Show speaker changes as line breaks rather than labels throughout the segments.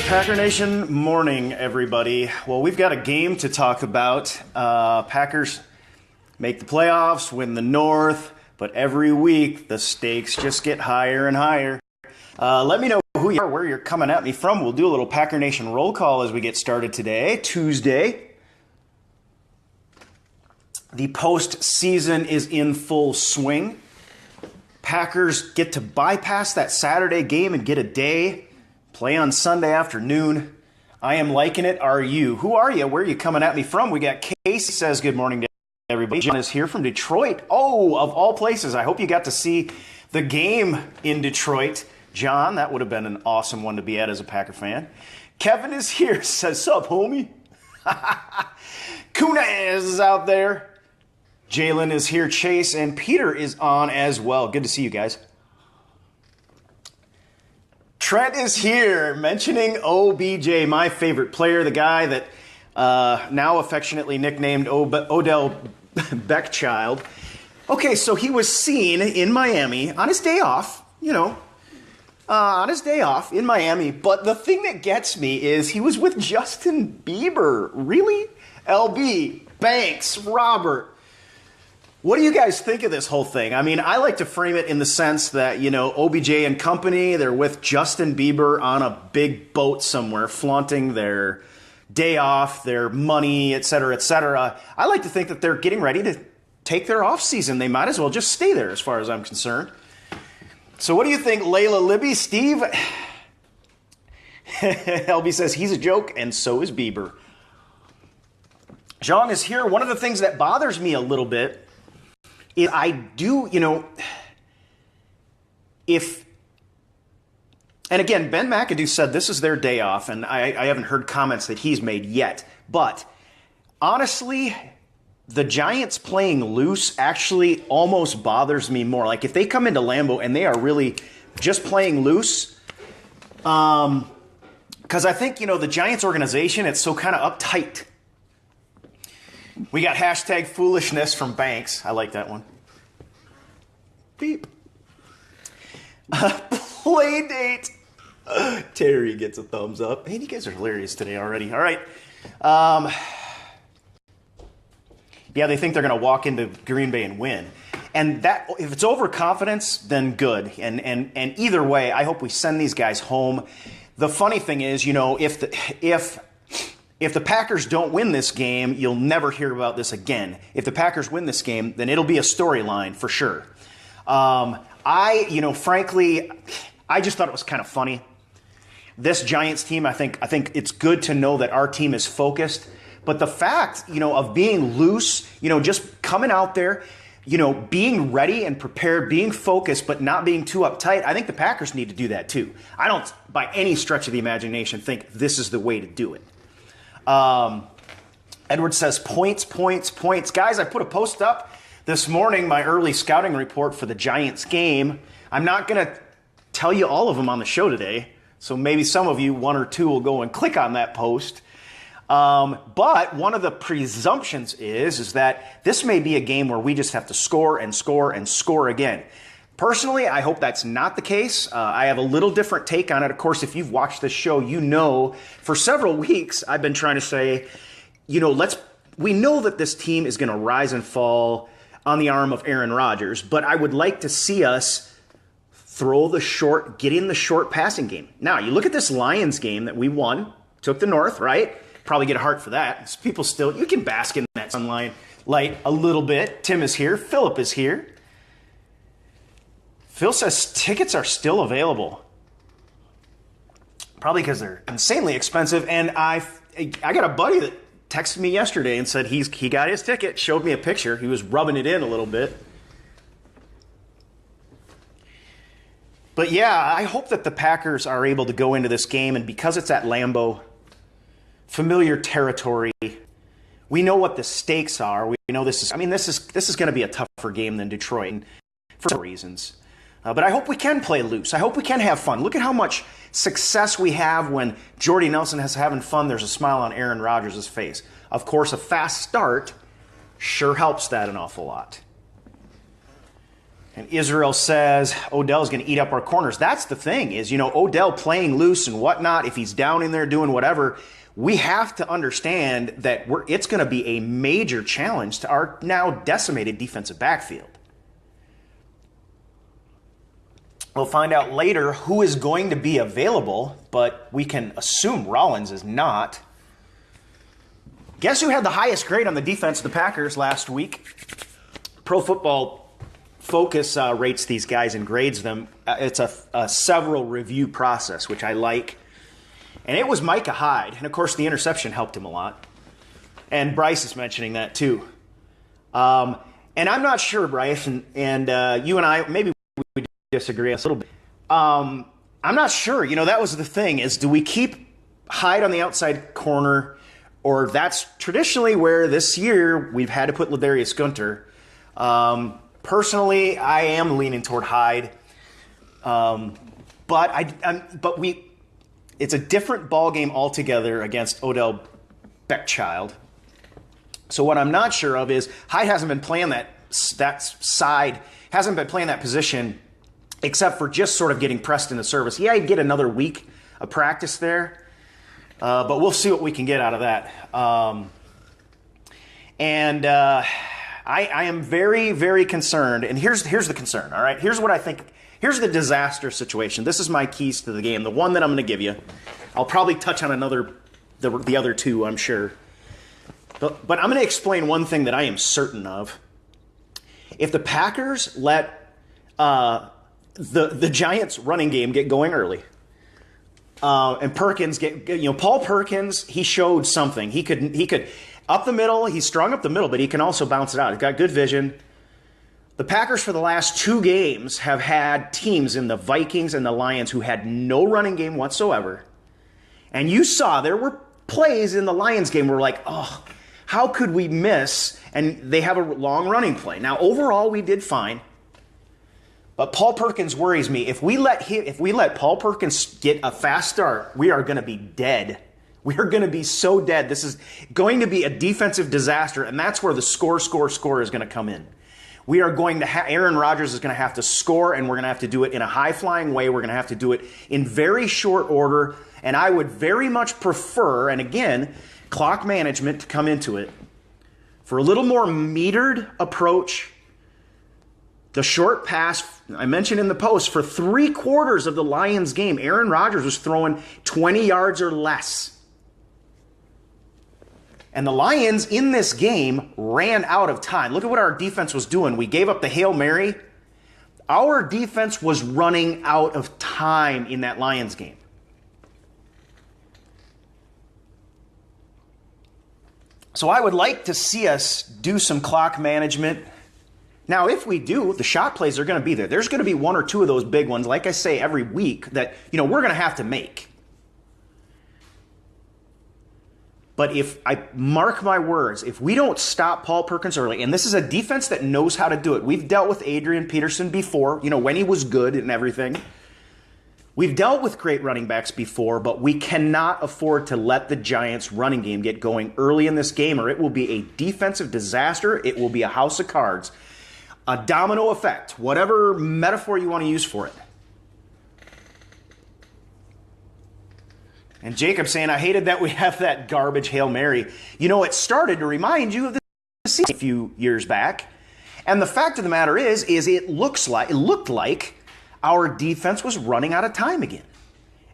Packer Nation morning, everybody. Well, we've got a game to talk about. Packers make the playoffs, win the North, but every week the stakes just get higher and higher. Let me know who you are, where you're coming at me from. We'll do a little Packer Nation roll call as we get started today, Tuesday. The postseason is in full swing. Packers get to bypass that Saturday game and get a day. Play on Sunday afternoon. I am liking it. Are you? Who are you? Where are you coming at me from? We got Casey says good morning to everybody. John is here from Detroit. Oh, of all places. I hope you got to see the game in Detroit. John, that would have been an awesome one to be at as a Packer fan. Kevin is here. Says, sup, homie? Kunaz is out there. Jalen is here. Chase and Peter is on as well. Good to see you guys. Trent is here, mentioning OBJ, my favorite player, the guy that now affectionately nicknamed Odell Beckchild. Okay, so he was seen in Miami on his day off, on his day off in Miami. But the thing that gets me is he was with Justin Bieber. Really? LB, Banks, Robert. What do you guys think of this whole thing? I mean, I like to frame it in the sense that, OBJ and company, they're with Justin Bieber on a big boat somewhere, flaunting their day off, their money, et cetera, et cetera. I like to think that they're getting ready to take their off season. They might as well just stay there as far as I'm concerned. So what do you think, Layla Libby? Steve? LB says he's a joke, and so is Bieber. Zhang is here. One of the things that bothers me a little bit is I do, and again, Ben McAdoo said this is their day off, and I haven't heard comments that he's made yet. But honestly, the Giants playing loose actually almost bothers me more. Like if they come into Lambeau and they are really just playing loose, because I think, the Giants organization, it's so kind of uptight. We got hashtag foolishness from Banks. I like that one. Beep. Play date. Terry gets a thumbs up. Man, you guys are hilarious today already. All right. Yeah, they think they're going to walk into Green Bay and win. And that, if it's overconfidence, then good. And either way, I hope we send these guys home. The funny thing is, if the Packers don't win this game, you'll never hear about this again. If the Packers win this game, then it'll be a storyline for sure. Frankly, I just thought it was kind of funny. This Giants team, I think it's good to know that our team is focused. But the fact, of being loose, just coming out there, being ready and prepared, being focused, but not being too uptight, I think the Packers need to do that too. I don't, by any stretch of the imagination, think this is the way to do it. Edward says points. Guys, I put a post up this morning, my early scouting report for the Giants game. I'm not going to tell you all of them on the show today, so maybe some of you, one or two, will go and click on that post. But one of the presumptions is that this may be a game where we just have to score and score and score again. Personally, I hope that's not the case. I have a little different take on it. Of course, if you've watched this show, for several weeks I've been trying to say, we know that this team is going to rise and fall on the arm of Aaron Rodgers, but I would like to see us get in the short passing game. Now, you look at this Lions game that we won, took the North, right? Probably get a heart for that. People still, you can bask in that sunlight a little bit. Tim is here. Philip is here. Phil says tickets are still available. Probably because they're insanely expensive. And I got a buddy that texted me yesterday and said he got his ticket, showed me a picture. He was rubbing it in a little bit. But yeah, I hope that the Packers are able to go into this game, and because it's at Lambeau, familiar territory, we know what the stakes are. We know this is going to be a tougher game than Detroit, and for some reasons. But I hope we can play loose. I hope we can have fun. Look at how much success we have when Jordy Nelson is having fun. There's a smile on Aaron Rodgers' face. Of course, a fast start sure helps that an awful lot. And Israel says Odell's going to eat up our corners. That's the thing is, Odell playing loose and whatnot, if he's down in there doing whatever, we have to understand that it's going to be a major challenge to our now decimated defensive backfield. We'll find out later who is going to be available, but we can assume Rollins is not. Guess who had the highest grade on the defense of the Packers last week? Pro Football Focus rates these guys and grades them. It's a several review process, which I like. And it was Micah Hyde. And, of course, the interception helped him a lot. And Bryce is mentioning that, too. And I'm not sure, Bryce, and you and I, maybe we disagree a little bit. I'm not sure. That was the thing, is do we keep Hyde on the outside corner, or that's traditionally where this year we've had to put Ladarius Gunter. Personally, I am leaning toward Hyde. But it's a different ball game altogether against Odell Beckchild. So what I'm not sure of is Hyde hasn't been playing that side, hasn't been playing that position, except for just sort of getting pressed into service. Yeah, he'd get another week of practice there, but we'll see what we can get out of that. I am very, very concerned, and here's the concern, all right? Here's what I think. Here's the disaster situation. This is my keys to the game, the one that I'm going to give you. I'll probably touch on the other two, I'm sure. But I'm going to explain one thing that I am certain of. If the Packers let the Giants' running game get going early, and Perkins Paul Perkins, he showed something. He could up the middle. He's strong up the middle, but he can also bounce it out. He's got good vision. The Packers for the last 2 games have had teams in the Vikings and the Lions who had no running game whatsoever. And you saw there were plays in the Lions game where we're like, oh, how could we miss? And they have a long running play. Now, overall, we did fine. But Paul Perkins worries me. If we let Paul Perkins get a fast start, we are going to be dead. We are going to be so dead. This is going to be a defensive disaster, and that's where the score is going to come in. We are going to Aaron Rodgers is going to have to score, and we're going to have to do it in a high-flying way. We're going to have to do it in very short order, and I would very much prefer, and again, clock management to come into it, for a little more metered approach. The short pass, I mentioned in the post, for 3/4 of the Lions game, Aaron Rodgers was throwing 20 yards or less. And the Lions in this game ran out of time. Look at what our defense was doing. We gave up the Hail Mary. Our defense was running out of time in that Lions game. So I would like to see us do some clock management. Now, if we do, the shot plays are going to be there. There's going to be 1 or 2 of those big ones, like I say, every week that, we're going to have to make. But if I mark my words, if we don't stop Paul Perkins early, and this is a defense that knows how to do it. We've dealt with Adrian Peterson before, when he was good and everything. We've dealt with great running backs before, but we cannot afford to let the Giants' running game get going early in this game, or it will be a defensive disaster. It will be a house of cards. A domino effect, whatever metaphor you want to use for it. And Jacob saying, I hated that we have that garbage Hail Mary. It started to remind you of the season a few years back. And the fact of the matter is it looked like our defense was running out of time again.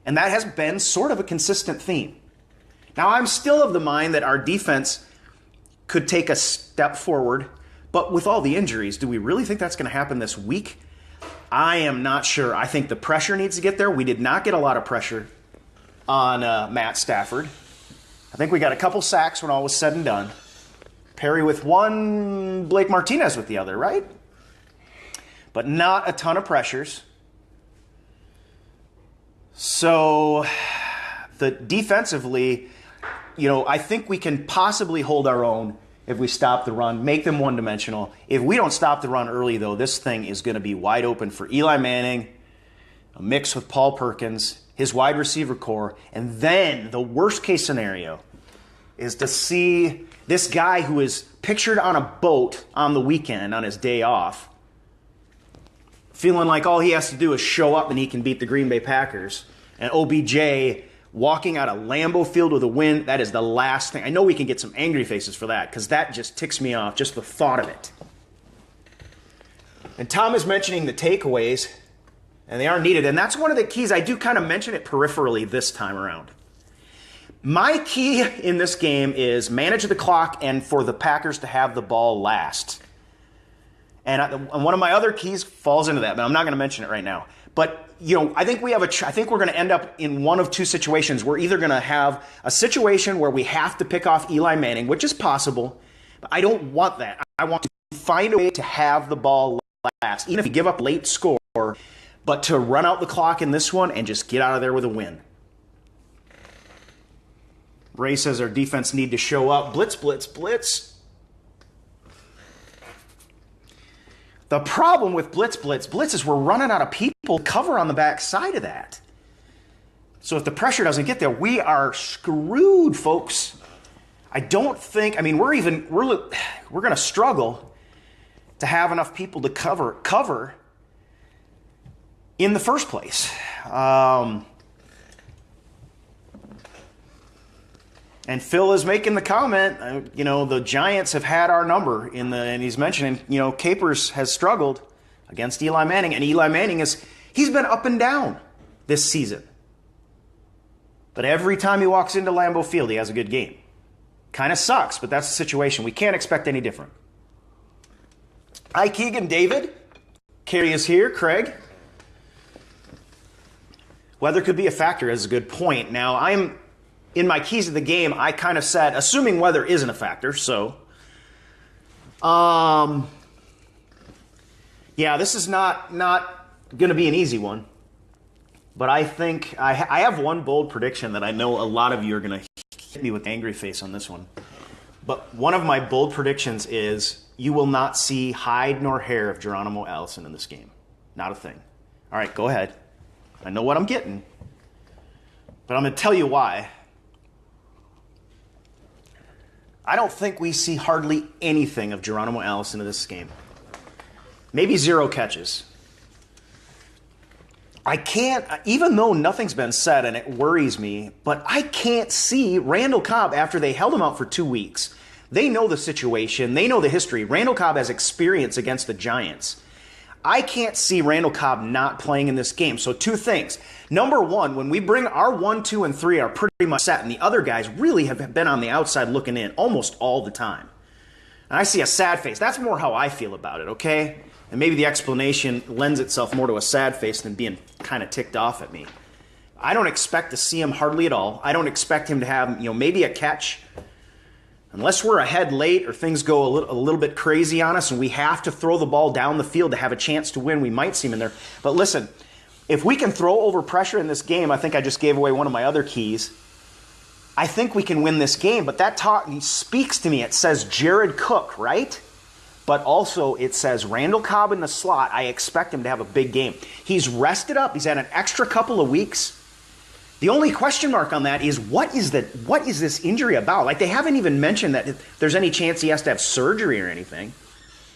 And that has been sort of a consistent theme. Now, I'm still of the mind that our defense could take a step forward, but with all the injuries, do we really think that's going to happen this week? I am not sure. I think the pressure needs to get there. We did not get a lot of pressure on Matt Stafford. I think we got a couple sacks when all was said and done. Perry with one, Blake Martinez with the other, right? But not a ton of pressures. So the defensively, I think we can possibly hold our own if we stop the run, make them one-dimensional. If we don't stop the run early, though, this thing is going to be wide open for Eli Manning, a mix with Paul Perkins, his wide receiver core, and then the worst-case scenario is to see this guy who is pictured on a boat on the weekend on his day off feeling like all he has to do is show up and he can beat the Green Bay Packers. And OBJ walking out of Lambeau Field with a win, that is the last thing. I know we can get some angry faces for that because that just ticks me off, just the thought of it. And Tom is mentioning the takeaways, and they are needed. And that's one of the keys. I do kind of mention it peripherally this time around. My key in this game is manage the clock and for the Packers to have the ball last. And one of my other keys falls into that, but I'm not going to mention it right now. But, I think I think we're going to end up in one of two situations. We're either going to have a situation where we have to pick off Eli Manning, which is possible, but I don't want that. I want to find a way to have the ball last, even if we give up late score, but to run out the clock in this one and just get out of there with a win. Ray says our defense need to show up. Blitz, blitz, blitz. The problem with blitz, blitz, blitz is we're running out of people to cover on the back side of that. So if the pressure doesn't get there, we are screwed, folks. I don't think, we're going to struggle to have enough people to cover in the first place. And Phil is making the comment, the Giants have had our number and he's mentioning, Capers has struggled against Eli Manning, and Eli Manning he's been up and down this season. But every time he walks into Lambeau Field, he has a good game. Kind of sucks, but that's the situation. We can't expect any different. Hi, Keegan, David. Carrie is here, Craig. Weather could be a factor is a good point. Now, in my keys of the game, I kind of said, assuming weather isn't a factor, so. This is not going to be an easy one. But I think I have one bold prediction that I know a lot of you are going to hit me with angry face on this one. But one of my bold predictions is you will not see hide nor hair of Geronimo Allison in this game. Not a thing. All right, go ahead. I know what I'm getting. But I'm going to tell you why. I don't think we see hardly anything of Geronimo Allison in this game. Maybe 0 catches. I can't, even though nothing's been said and it worries me, but I can't see Randall Cobb after they held him out for 2 weeks. They know the situation. They know the history. Randall Cobb has experience against the Giants. I can't see Randall Cobb not playing in this game. So 2 things. Number 1, when we bring our 1, 2, and 3 are pretty much set, and the other guys really have been on the outside looking in almost all the time. And I see a sad face. That's more how I feel about it, okay? And maybe the explanation lends itself more to a sad face than being kind of ticked off at me. I don't expect to see him hardly at all. I don't expect him to have, maybe a catch. Unless we're ahead late or things go a little bit crazy on us and we have to throw the ball down the field to have a chance to win, we might see him in there. But listen, if we can throw over pressure in this game, I think I just gave away one of my other keys. I think we can win this game. But that talk speaks to me. It says Jared Cook, right? But also it says Randall Cobb in the slot. I expect him to have a big game. He's rested up. He's had an extra couple of weeks. The only question mark on that is what is this injury about? Like, they haven't even mentioned that if there's any chance he has to have surgery or anything.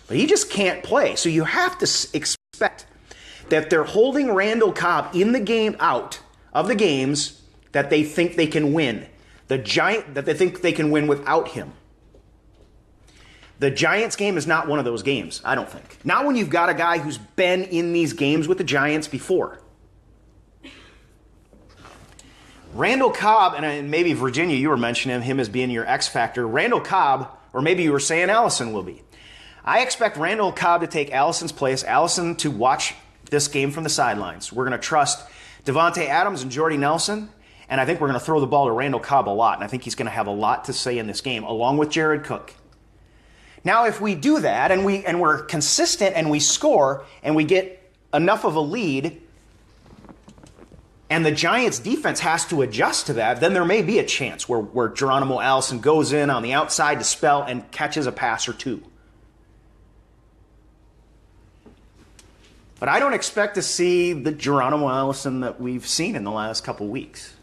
But he just can't play. So you have to expect that they're holding Randall Cobb in the game out of the games that they think they can win. That they think they can win without him. The Giants game is not one of those games, I don't think. Not when you've got a guy who's been in these games with the Giants before. Randall Cobb, and maybe Virginia, you were mentioning him as being your X factor. Randall Cobb, or maybe you were saying Allison will be. I expect Randall Cobb to take Allison's place, Allison to watch this game from the sidelines. We're going to trust Devontae Adams and Jordy Nelson, and I think we're going to throw the ball to Randall Cobb a lot, and I think he's going to have a lot to say in this game, along with Jared Cook. Now, if we do that, and we're consistent, and we score, and we get enough of a lead, and the Giants' defense has to adjust to that, then there may be a chance where Geronimo Allison goes in on the outside to spell and catches a pass or 2. But I don't expect to see the Geronimo Allison that we've seen in the last couple weeks.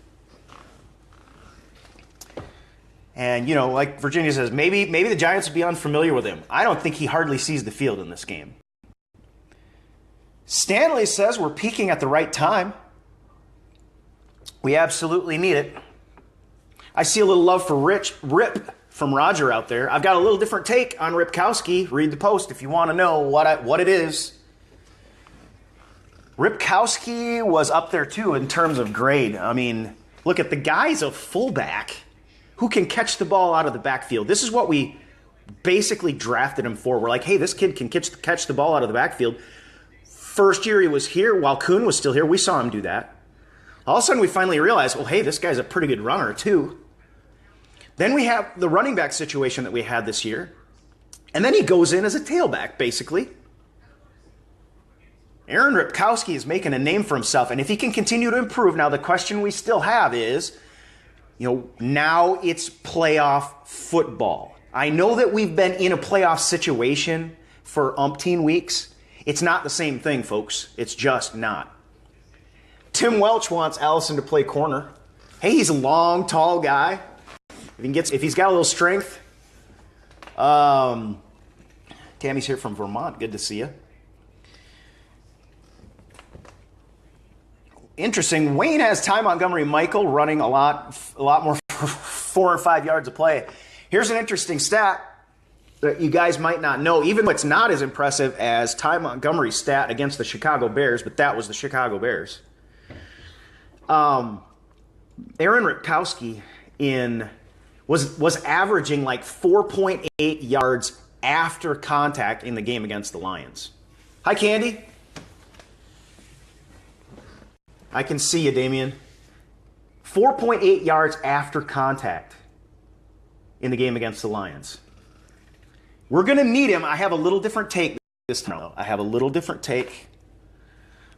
And, like Virginia says, maybe the Giants will be unfamiliar with him. I don't think he hardly sees the field in this game. Stanley says we're peaking at the right time. We absolutely need it. I see a little love for Rip from Roger out there. I've got a little different take on Ripkowski. Read the post if you want to know what it is. Ripkowski was up there too in terms of grade. I mean, look at the guy's a fullback who can catch the ball out of the backfield. This is what we basically drafted him for. We're like, hey, this kid can catch the ball out of the backfield. First year he was here, while Kuhn was still here, we saw him do that. All of a sudden we finally realized, well, hey, this guy's a pretty good runner too. Then we have the running back situation that we had this year. And then he goes in as a tailback, basically. Aaron Ripkowski is making a name for himself. And if he can continue to improve, now the question we still have is, now it's playoff football. I know that we've been in a playoff situation for umpteen weeks. It's not the same thing, folks. It's just not. Tim Welch wants Allison to play corner. Hey, he's a long, tall guy. If he's got a little strength. Tammy's here from Vermont. Good to see you. Interesting. Wayne has Ty Montgomery Michael running a lot more 4 or 5 yards of play. Here's an interesting stat that you guys might not know, even though it's not as impressive as Ty Montgomery's stat against the Chicago Bears, but that was the Chicago Bears. Aaron Ripkowski was averaging like 4.8 yards after contact in the game against the Lions. Hi, Candy. I can see you, Damien. 4.8 yards after contact in the game against the Lions. We're going to need him. I have a little different take this time, though. I have a little different take.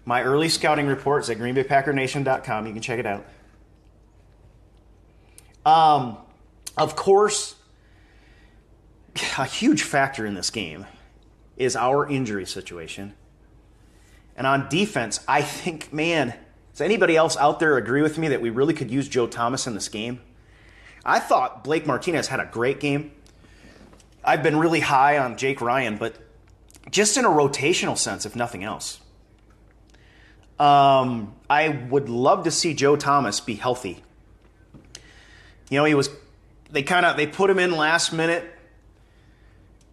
My early scouting reports at greenbaypackernation.com. You can check it out. Of course, a huge factor in this game is our injury situation. And on defense, I think, man, does anybody else out there agree with me that we really could use Joe Thomas in this game? I thought Blake Martinez had a great game. I've been really high on Jake Ryan, but just in a rotational sense, if nothing else. I would love to see Joe Thomas be healthy. They put him in last minute,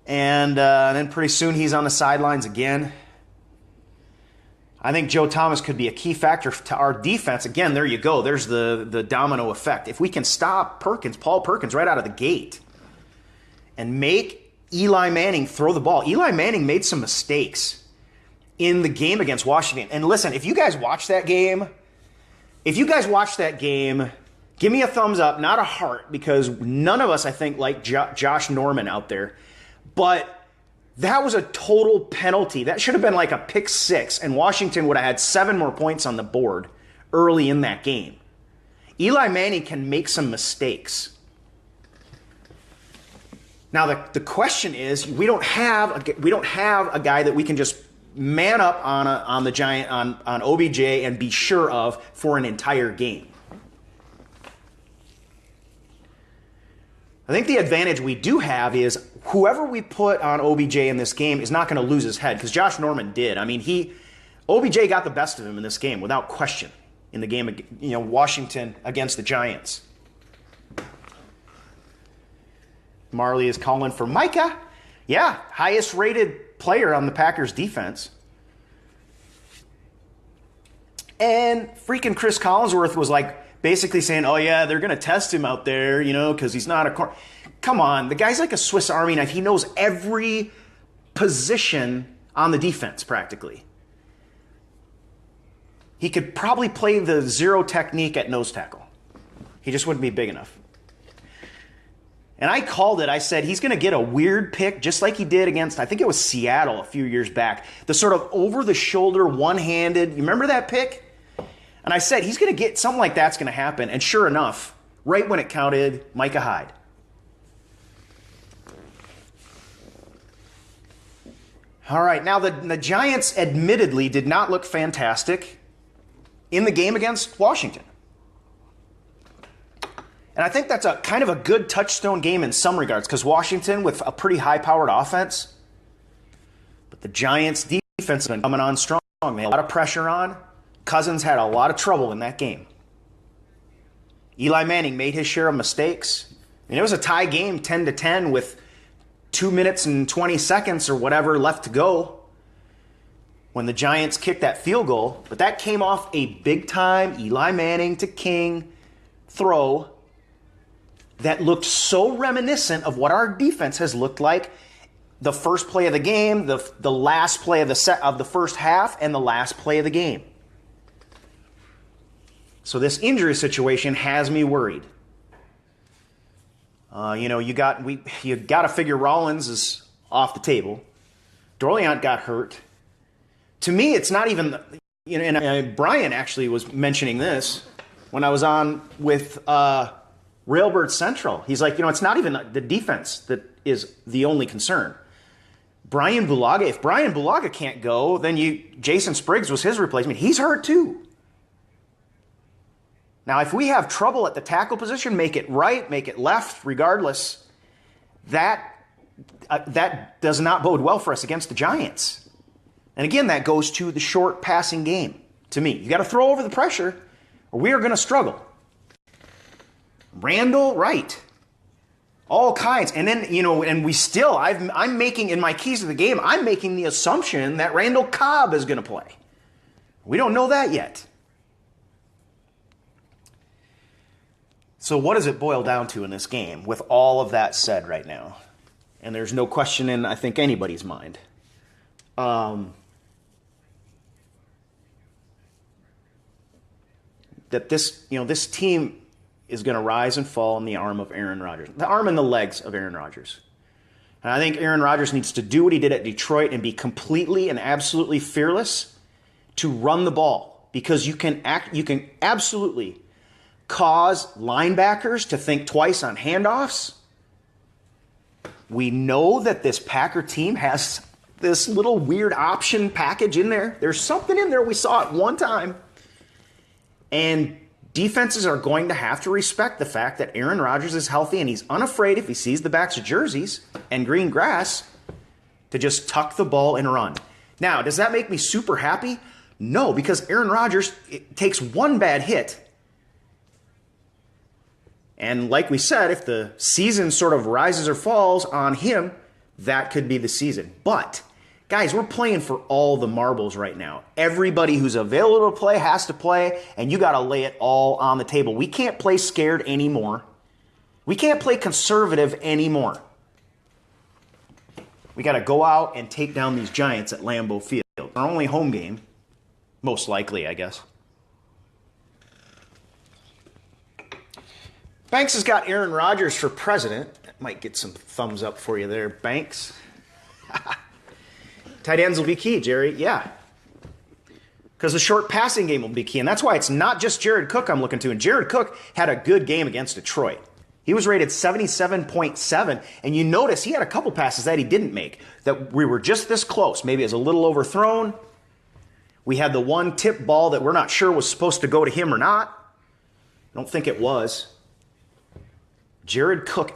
and then pretty soon he's on the sidelines again. I think Joe Thomas could be a key factor to our defense. Again, there you go. There's the domino effect. If we can stop Paul Perkins right out of the gate and make Eli Manning throw the ball. Eli Manning made some mistakes in the game against Washington. And listen, if you guys watch that game, give me a thumbs up, not a heart, because none of us, I think, like Josh Norman out there. But that was a total penalty. That should have been like a pick six, and Washington would have had 7 more points on the board early in that game. Eli Manning can make some mistakes. Now the question is, we don't have a guy that we can just man up on the Giant on OBJ and be sure of for an entire game. I think the advantage we do have is whoever we put on OBJ in this game is not going to lose his head, because Josh Norman did. I mean, OBJ got the best of him in this game without question in the game, Washington against the Giants. Marley is calling for Micah. Yeah, highest rated player on the Packers defense. And freaking Chris Collinsworth was like basically saying, oh yeah, they're going to test him out there, because he's not a Come on, the guy's like a Swiss Army knife. He knows every position on the defense practically. He could probably play the zero technique at nose tackle. He just wouldn't be big enough. And I called it. I said he's going to get a weird pick just like he did against, I think it was Seattle a few years back. The sort of over-the-shoulder, one-handed. You remember that pick? And I said he's going to get something like that's going to happen. And sure enough, right when it counted, Micah Hyde. All right, now the Giants admittedly did not look fantastic in the game against Washington. And I think that's a kind of a good touchstone game in some regards, because Washington with a pretty high-powered offense, but the Giants' defense has been coming on strong. They had a lot of pressure on. Cousins had a lot of trouble in that game. Eli Manning made his share of mistakes. And it was a tie game, 10-10, with 2 minutes and 20 seconds or whatever left to go when the Giants kicked that field goal. But that came off a big-time Eli Manning to King throw that looked so reminiscent of what our defense has looked like the first play of the game, the last play of the first half, and the last play of the game. So this injury situation has me worried. You got to figure Rollins is off the table. Dorleant got hurt. To me, it's not even, and Brian actually was mentioning this when I was on with Railbird Central. He's like, it's not even the defense that is the only concern. Brian Bulaga, if Brian Bulaga can't go, then Jason Spriggs was his replacement. He's hurt too. Now, if we have trouble at the tackle position, make it right, make it left, regardless, that does not bode well for us against the Giants. And again, that goes to the short passing game. To me, you got to throw over the pressure, or we are going to struggle. Randall, right. All kinds. And then, and we still, I'm making, in my keys to the game, I'm making the assumption that Randall Cobb is going to play. We don't know that yet. So what does it boil down to in this game with all of that said right now? And there's no question in, I think, anybody's mind. That this team is going to rise and fall in the arm of Aaron Rodgers. The arm and the legs of Aaron Rodgers. And I think Aaron Rodgers needs to do what he did at Detroit and be completely and absolutely fearless to run the ball. Because you can absolutely cause linebackers to think twice on handoffs. We know that this Packer team has this little weird option package in there. There's something in there. We saw it one time. And defenses are going to have to respect the fact that Aaron Rodgers is healthy and he's unafraid if he sees the backs of jerseys and green grass to just tuck the ball and run. Now, does that make me super happy? No, because Aaron Rodgers takes one bad hit. And like we said, if the season sort of rises or falls on him, that could be the season. But, guys, we're playing for all the marbles right now. Everybody who's available to play has to play, and you got to lay it all on the table. We can't play scared anymore. We can't play conservative anymore. We got to go out and take down these Giants at Lambeau Field. Our only home game, most likely, I guess. Banks has got Aaron Rodgers for president. That might get some thumbs up for you there, Banks. Tight ends will be key, Jerry. Yeah. Because the short passing game will be key. And that's why it's not just Jared Cook I'm looking to. And Jared Cook had a good game against Detroit. He was rated 77.7. And you notice he had a couple passes that he didn't make. That we were just this close. Maybe it was a little overthrown. We had the one tip ball that we're not sure was supposed to go to him or not. I don't think it was. Jared Cook.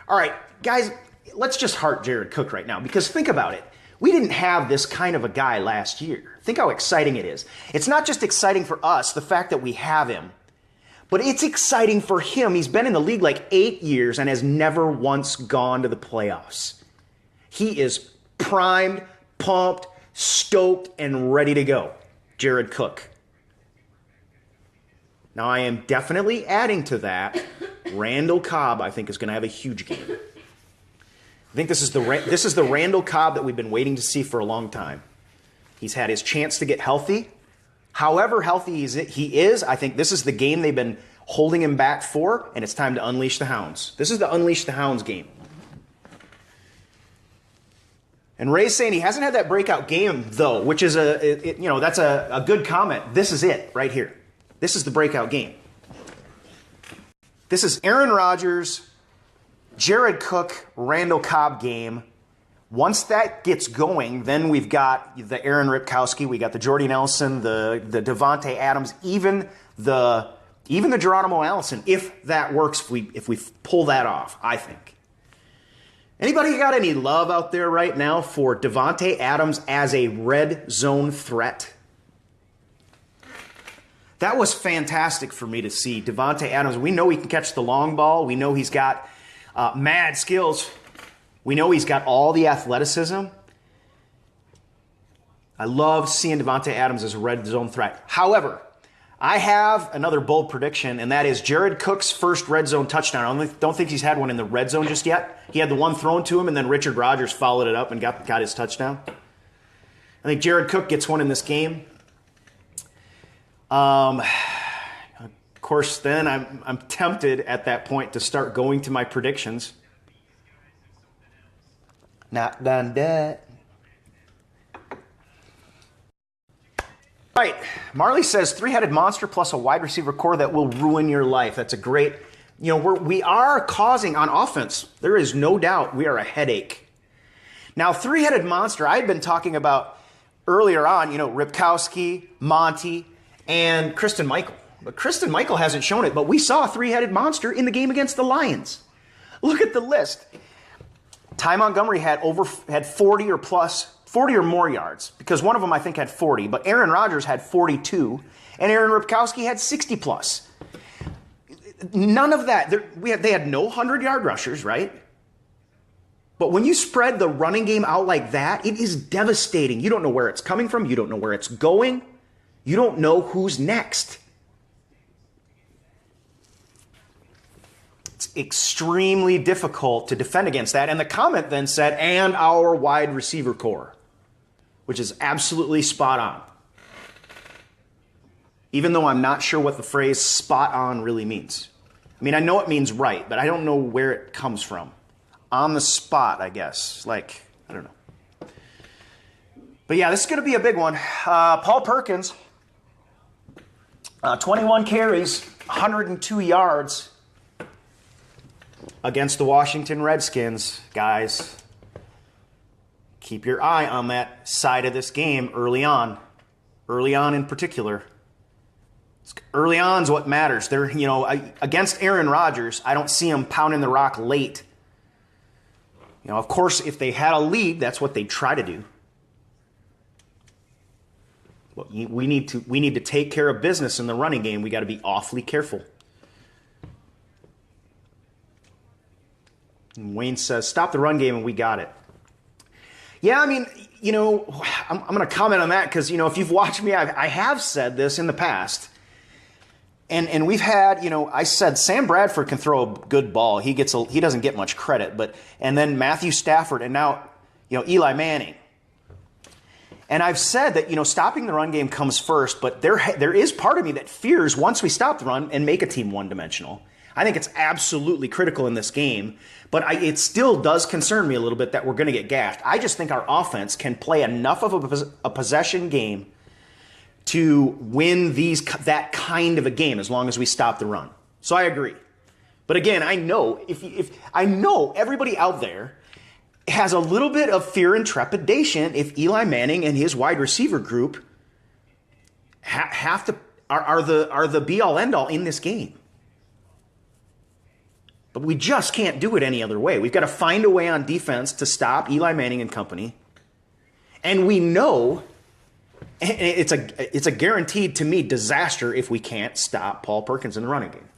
All right, guys, let's just heart Jared Cook right now, because think about it. We didn't have this kind of a guy last year. Think how exciting it is. It's not just exciting for us, the fact that we have him, but it's exciting for him. He's been in the league like 8 years and has never once gone to the playoffs. He is primed, pumped, stoked, and ready to go. Jared Cook. Now, I am definitely adding to that. Randall Cobb, I think, is going to have a huge game. I think this is the Randall Cobb that we've been waiting to see for a long time. He's had his chance to get healthy. However healthy he is, I think this is the game they've been holding him back for, and it's time to unleash the Hounds. This is the Unleash the Hounds game. And Ray's saying he hasn't had that breakout game, though, which is that's a good comment. This is it right here. This is the breakout game. This is Aaron Rodgers, Jared Cook, Randall Cobb game. Once that gets going, then we've got the Aaron Ripkowski, we got the Jordy Nelson, the Devontae Adams, even the Geronimo Allison, if that works, if we pull that off, I think. Anybody got any love out there right now for Davante Adams as a red zone threat? That was fantastic for me to see. Davante Adams, we know he can catch the long ball. We know he's got mad skills. We know he's got all the athleticism. I love seeing Davante Adams as a red zone threat. However, I have another bold prediction, and that is Jared Cook's first red zone touchdown. I don't think he's had one in the red zone just yet. He had the one thrown to him, and then Richard Rodgers followed it up and got his touchdown. I think Jared Cook gets one in this game. Of course, then I'm tempted at that point to start going to my predictions. Not done yet. Right, Marley says three-headed monster plus a wide receiver core that will ruin your life. That's a great, we are causing on offense. There is no doubt we are a headache. Now, three-headed monster, I had been talking about earlier on, Ripkowski, Monty, and Kristen Michael. But Kristen Michael hasn't shown it, but we saw a three-headed monster in the game against the Lions. Look at the list. Ty Montgomery had 40 or more yards, because one of them I think had 40, but Aaron Rodgers had 42, and Aaron Ripkowski had 60 plus. None of that. They had no 100-yard rushers, right? But when you spread the running game out like that, it is devastating. You don't know where it's coming from. You don't know where it's going. You don't know who's next. It's extremely difficult to defend against that. And the comment then said, and our wide receiver core, which is absolutely spot on. Even though I'm not sure what the phrase spot on really means. I mean, I know it means right, but I don't know where it comes from. On the spot, I guess. I don't know. But yeah, this is going to be a big one. Paul Perkins, 21 carries, 102 yards against the Washington Redskins. Guys, keep your eye on that side of this game early on. Early on in particular. Early on is what matters. They're, against Aaron Rodgers, I don't see them pounding the rock late. Of course, if they had a lead, that's what they try to do. But we need to take care of business in the running game. We got to be awfully careful. And Wayne says, stop the run game and we got it. Yeah, I mean, I'm going to comment on that because, if you've watched me, I have said this in the past. And we've had, I said Sam Bradford can throw a good ball. He doesn't get much credit. And then Matthew Stafford and now, Eli Manning. And I've said that, stopping the run game comes first, but there is part of me that fears once we stop the run and make a team one-dimensional. I think it's absolutely critical in this game, but it still does concern me a little bit that we're going to get gashed. I just think our offense can play enough of a possession game to win that kind of a game as long as we stop the run. So I agree. But again, I know if I know everybody out there has a little bit of fear and trepidation if Eli Manning and his wide receiver group are the be all end all in this game. But we just can't do it any other way. We've got to find a way on defense to stop Eli Manning and company. And we know it's a guaranteed, to me, disaster if we can't stop Paul Perkins in the running game.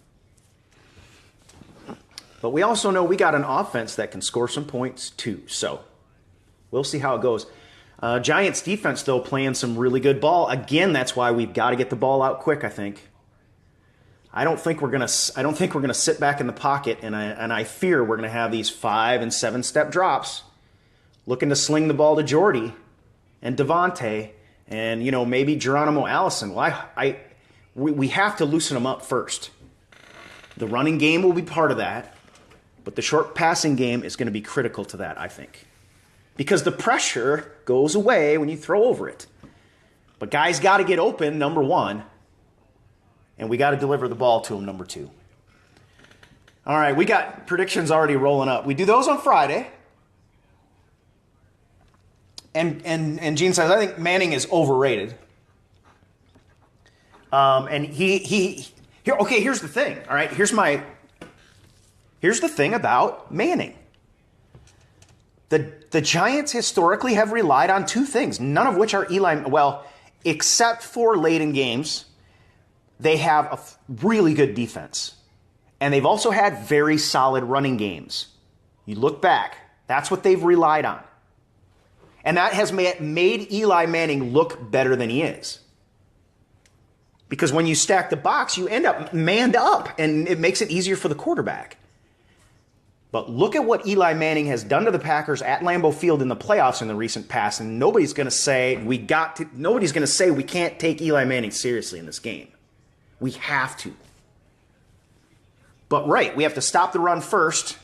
But we also know we got an offense that can score some points too. So we'll see how it goes. Giants defense, though, playing some really good ball. Again, that's why we've got to get the ball out quick, I think. I don't think we're gonna sit back in the pocket, and I fear we're gonna have these 5- and 7-step drops, looking to sling the ball to Jordy and Davante and maybe Geronimo Allison. Well, we have to loosen them up first. The running game will be part of that, but the short passing game is going to be critical to that, I think, because the pressure goes away when you throw over it. But guys got to get open, number one. And we got to deliver the ball to him, number two. All right, we got predictions already rolling up. We do those on Friday. And Gene says, I think Manning is overrated. And here's the thing. All right, here's the thing about Manning. The Giants historically have relied on two things, none of which are well, except for late in games, they have a really good defense. And they've also had very solid running games. You look back, that's what they've relied on. And that has made Eli Manning look better than he is. Because when you stack the box, you end up manned up, and it makes it easier for the quarterback. But look at what Eli Manning has done to the Packers at Lambeau Field in the playoffs in the recent past, and nobody's going to say we can't take Eli Manning seriously in this game. We have to. But right, we have to stop the run first,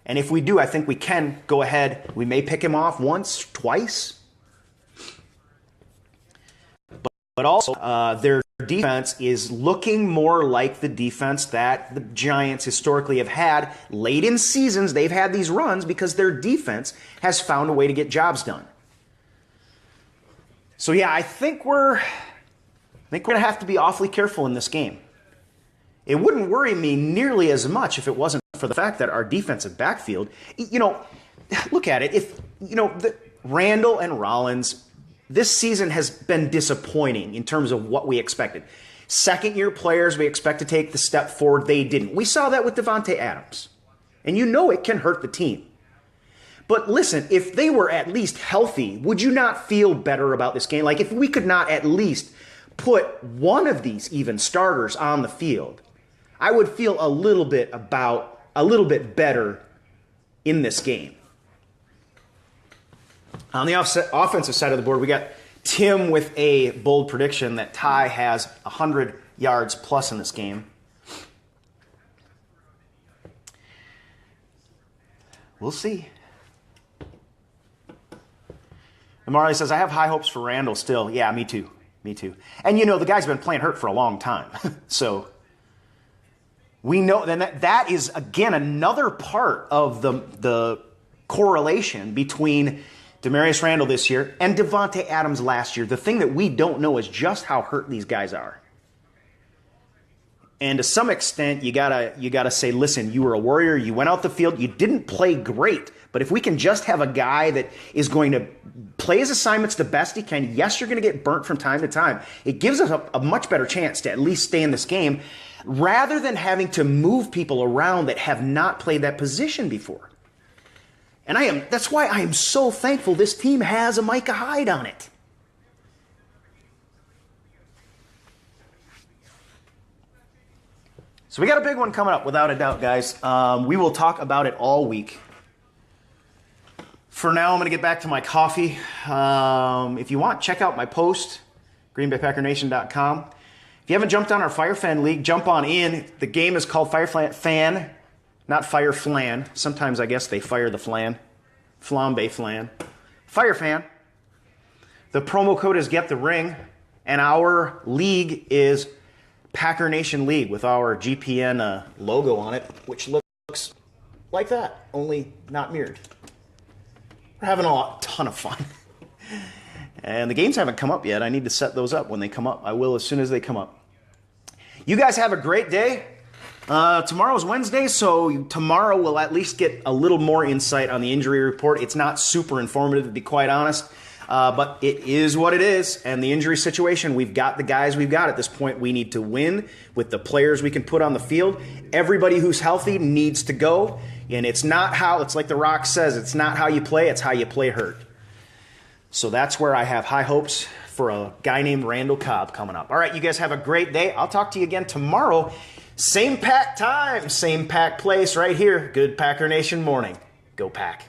and if we do, I think we can go ahead. We may pick him off once, twice. But also, their defense is looking more like the defense that the Giants historically have had. Late in seasons, they've had these runs because their defense has found a way to get jobs done. So yeah, I think we're going to have to be awfully careful in this game. It wouldn't worry me nearly as much if it wasn't for the fact that our defensive backfield, look at it. If, Randall and Rollins, this season has been disappointing in terms of what we expected. Second-year players we expect to take the step forward. They didn't. We saw that with Davante Adams. And it can hurt the team. But listen, if they were at least healthy, would you not feel better about this game? Like if we could not at least put one of these even starters on the field, I would feel a little bit better in this game. On the offensive side of the board, we got Tim with a bold prediction that Ty has 100 yards plus in this game. We'll see. And Marley says, I have high hopes for Randall still. Yeah, me too. Me too. And the guy's been playing hurt for a long time. So we know that is, again, another part of the correlation between Demarius Randall this year and Davante Adams last year. The thing that we don't know is just how hurt these guys are. And to some extent, you gotta say, listen, you were a warrior. You went out the field. You didn't play great. But if we can just have a guy that is going to play his assignments the best he can, yes, you're going to get burnt from time to time. It gives us a much better chance to at least stay in this game rather than having to move people around that have not played that position before. And that's why I am so thankful this team has a Micah Hyde on it. So we got a big one coming up, without a doubt, guys. We will talk about it all week. For now, I'm going to get back to my coffee. If you want, check out my post, greenbaypackernation.com. If you haven't jumped on our Fire Fan League, jump on in. The game is called Fire Fan, not Fire Flan. Sometimes I guess they fire the flan. Flambe flan. Fire Fan. The promo code is Get the Ring. And our league is Packer Nation League with our GPN logo on it, which looks like that, only not mirrored. We're having a ton of fun. And the games haven't come up yet. I need to set those up when they come up. I will as soon as they come up. You guys have a great day. Tomorrow's Wednesday, so tomorrow we'll at least get a little more insight on the injury report. It's not super informative, to be quite honest, but it is what it is. And the injury situation, we've got the guys we've got at this point. We need to win with the players we can put on the field. Everybody who's healthy needs to go. And it's like The Rock says, it's not how you play, it's how you play hurt. So that's where I have high hopes for a guy named Randall Cobb coming up. All right, you guys have a great day. I'll talk to you again tomorrow. Same pack time, same pack place right here. Good Packer Nation morning. Go Pack.